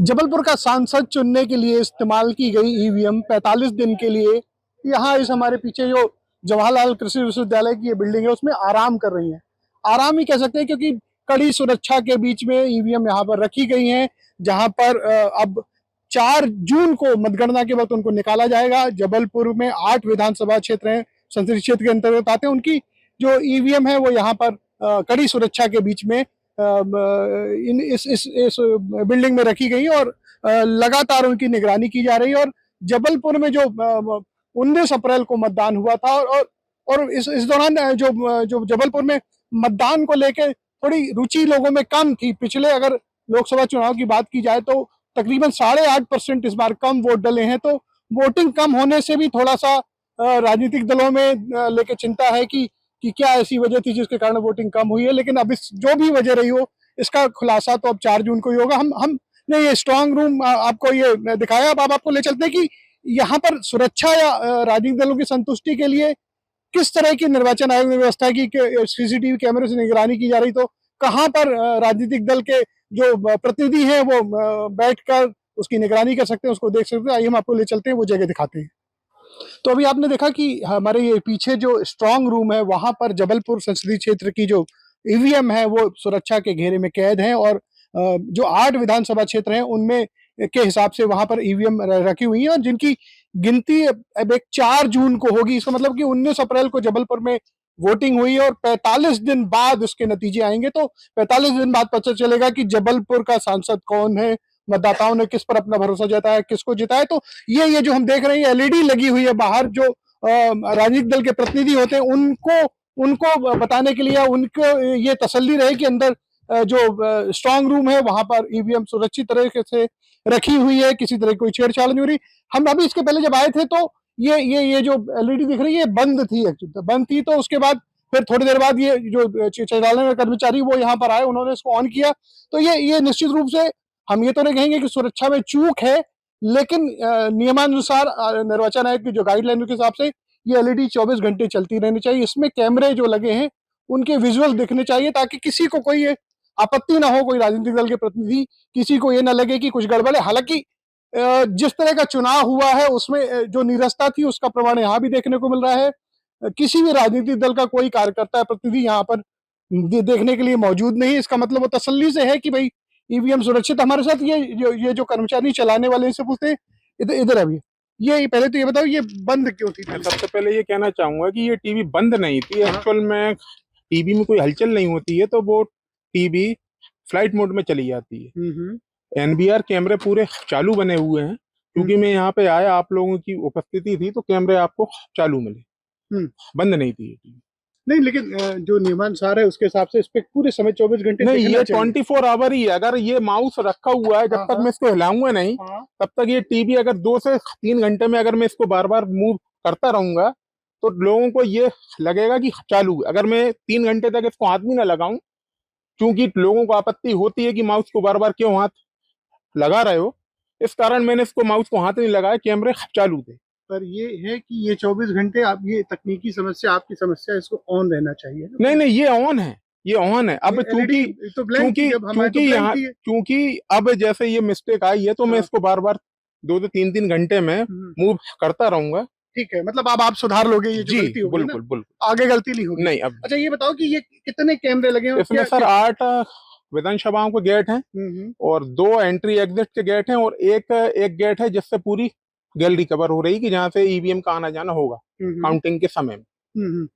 जबलपुर का सांसद चुनने के लिए इस्तेमाल की गई ईवीएम 45 दिन के लिए यहाँ इस हमारे पीछे जो जवाहरलाल कृषि विश्वविद्यालय की ये बिल्डिंग है उसमें आराम कर रही है। आराम ही कह सकते हैं क्योंकि कड़ी सुरक्षा के बीच में ईवीएम यहाँ पर रखी गई हैं, जहां पर अब 4 जून को मतगणना के वक्त उनको निकाला जाएगा। जबलपुर में 8 विधानसभा क्षेत्र हैं, संसदीय क्षेत्र के अंतर्गत आते हैं। उनकी जो ईवीएम है वो यहाँ पर कड़ी सुरक्षा के बीच में इन इस बिल्डिंग में रखी गई और लगातार उनकी निगरानी की जा रही है। और जबलपुर में जो 19 अप्रैल को मतदान हुआ था और इस दौरान जो जबलपुर में मतदान को लेकर थोड़ी रुचि लोगों में कम थी। पिछले अगर लोकसभा चुनाव की बात की जाए तो तकरीबन 8.5% इस बार कम वोट डले हैं। तो वोटिंग कम होने से भी थोड़ा सा राजनीतिक दलों में लेके चिंता है कि क्या ऐसी वजह थी जिसके कारण वोटिंग कम हुई है। लेकिन अब इस जो भी वजह रही हो इसका खुलासा तो अब 4 जून को ही होगा। हमने ये स्ट्रांग रूम आपको ये दिखाया। अब आपको ले चलते हैं कि यहाँ पर सुरक्षा या राजनीतिक दलों की संतुष्टि के लिए किस तरह की निर्वाचन आयोग ने व्यवस्था की कि सीसीटीवी कैमरे से निगरानी की जा रही। तो कहाँ पर राजनीतिक दल के जो प्रतिनिधि हैं वो बैठकर उसकी निगरानी कर सकते हैं, उसको देख सकते हैं। आइए हम आपको ले चलते हैं, वो जगह दिखाते हैं। तो अभी आपने देखा कि हमारे ये पीछे जो स्ट्रांग रूम है वहां पर जबलपुर संसदीय क्षेत्र की जो ईवीएम है वो सुरक्षा के घेरे में कैद है और जो 8 विधानसभा क्षेत्र हैं उनमें के हिसाब से वहां पर ईवीएम रखी हुई है और जिनकी गिनती अब एक 4 जून को होगी। इसका मतलब कि 19 अप्रैल को जबलपुर में वोटिंग हुई और 45 दिन बाद उसके नतीजे आएंगे। तो 45 दिन बाद पता चलेगा कि जबलपुर का सांसद कौन है, मतदाताओं ने किस पर अपना भरोसा जताया, किसको जिताया। तो ये जो हम देख रहे हैं एलईडी लगी हुई है बाहर, जो राजनीतिक दल के प्रतिनिधि होते हैं उनको बताने के लिए, उनको ये तसल्ली रहे कि अंदर जो स्ट्रांग रूम है वहां पर ईवीएम सुरक्षित तरीके से रखी हुई है, किसी तरह की कोई छेड़छाड़ नहीं हो रही। हम अभी इसके पहले जब आए थे तो ये जो एलईडी दिख रही है बंद थी, एक्चुअली बंद थी। तो उसके बाद फिर थोड़ी देर बाद ये जो चौड़ाने में कर्मचारी वो यहाँ पर आए, उन्होंने इसको ऑन किया। तो ये निश्चित रूप से हम ये तो नहीं कहेंगे कि सुरक्षा में चूक है, लेकिन नियमानुसार निर्वाचन आयोग की जो गाइडलाइन के हिसाब से ये एलईडी 24 घंटे चलती रहनी चाहिए। इसमें कैमरे जो लगे हैं उनके विजुअल दिखने चाहिए ताकि किसी को कोई आपत्ति ना हो, कोई राजनीतिक दल के प्रतिनिधि किसी को ये ना लगे कि कुछ गड़बड़ है। हालांकि जिस तरह का चुनाव हुआ है उसमें जो नीरसता थी उसका प्रमाण यहाँ भी देखने को मिल रहा है। किसी भी राजनीतिक दल का कोई कार्यकर्ता प्रतिनिधि यहाँ पर देखने के लिए मौजूद नहीं। इसका मतलब वो तसल्ली से है कि भाई ईवीएम सुरक्षित। हमारे साथ ये जो कर्मचारी चलाने वाले इनसे पूछते हैं, इधर इधर अभी ये पहले तो ये बताओ ये बंद क्यों थी? मैं सबसे पहले ये कहना चाहूंगा कि ये टीवी बंद नहीं थी। एक्चुअल में टीवी में कोई हलचल नहीं होती है तो वो टीवी फ्लाइट मोड में चली जाती है। एनबीआर कैमरे पूरे चालू बने हुए हैं। क्योंकि मैं यहाँ पे आया, आप लोगों की उपस्थिति थी तो कैमरे आपको चालू मिले, बंद नहीं थी ये टीवी। नहीं, लेकिन जो नियमानुसार है उसके हिसाब से इस पे पूरे समय 24 घंटे नहीं, ये 24 आवर ही है। अगर ये माउस रखा हुआ है जब तक मैं इसको हिलाऊंगा नहीं तब तक ये टीवी अगर 2 से 3 घंटे में अगर मैं इसको बार बार मूव करता रहूंगा तो लोगों को ये लगेगा कि चालू है। अगर मैं 3 घंटे तक इसको हाथ भी ना लगाऊं, क्योंकि लोगों को आपत्ति होती है कि माउस को बार बार क्यों हाथ लगा रहे हो, इस कारण मैंने इसको माउस को हाथ नहीं लगाया, कैमरे चालू थे। पर ये है कि ये 24 घंटे आप, ये तकनीकी समस्या आपकी समस्या, इसको ऑन रहना चाहिए। नहीं, ये ऑन है, ये ऑन है। अब क्योंकि अब जैसे ये मिस्टेक आई है तो मैं इसको बार बार 2 से 3 घंटे में मूव करता रहूंगा। ठीक है, मतलब अब आप सुधार लोगे ये जो गलती होगी। बिल्कुल आगे गलती नहीं होगी। नहीं अब। अच्छा ये बताओ कि ये कितने कैमरे लगे हैं? इसमें सर 8 विधानसभाओं के गेट हैं और 2 एंट्री एग्जिट के गेट हैं और एक गेट है जिससे पूरी गैलरी कवर हो रही कि जहाँ से ईवीएम का आना जाना होगा काउंटिंग के समय में।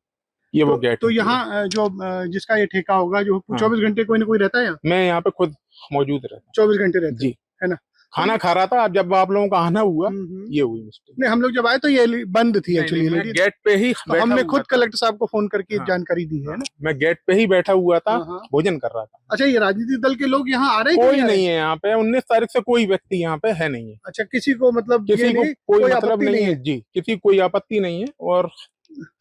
ये वो गेट। तो यहाँ जो जिसका ये ठेका होगा जो 24 घंटे कोई ना कोई रहता है यहाँ? मैं यहाँ पे खुद मौजूद रहता। 24 घंटे रहता जी है ना? खाना खा रहा था, जब आप लोगों का आना हुआ ये हुई मिस्टेक। नहीं, हम लोग जब आए तो ये बंद थी एक्चुअली। गेट पे ही तो हमने खुद कलेक्टर साहब को फोन करके जानकारी दी है ना। मैं गेट पे ही बैठा हुआ था, भोजन कर रहा था। अच्छा, ये राजनीतिक दल के लोग यहाँ आ रहे हैं? कोई नहीं है यहाँ पे। 19 तारीख से कोई व्यक्ति यहाँ पे है नहीं है। अच्छा, किसी को मतलब किसी को कोई मतलब नहीं है जी, किसी कोई आपत्ति नहीं है और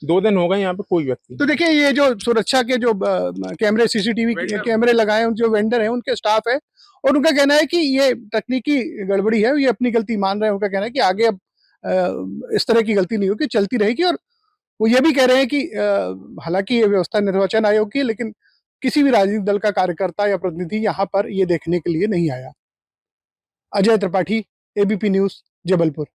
2 दिन हो गए यहाँ पे कोई व्यक्ति। तो देखिए ये जो सुरक्षा के जो कैमरे, सीसीटीवी कैमरे लगाए हैं, जो वेंडर हैं उनके स्टाफ है और उनका कहना है कि ये तकनीकी गड़बड़ी है, ये अपनी गलती मान रहे हैं। उनका कहना है कि आगे अब इस तरह की गलती नहीं होगी, चलती रहेगी। और वो ये भी कह रहे हैं कि हालांकि ये व्यवस्था निर्वाचन आयोग की है, लेकिन किसी भी राजनीतिक दल का कार्यकर्ता या प्रतिनिधि यहाँ पर ये देखने के लिए नहीं आया। Ajay Tripathi, ABP news, Jabalpur.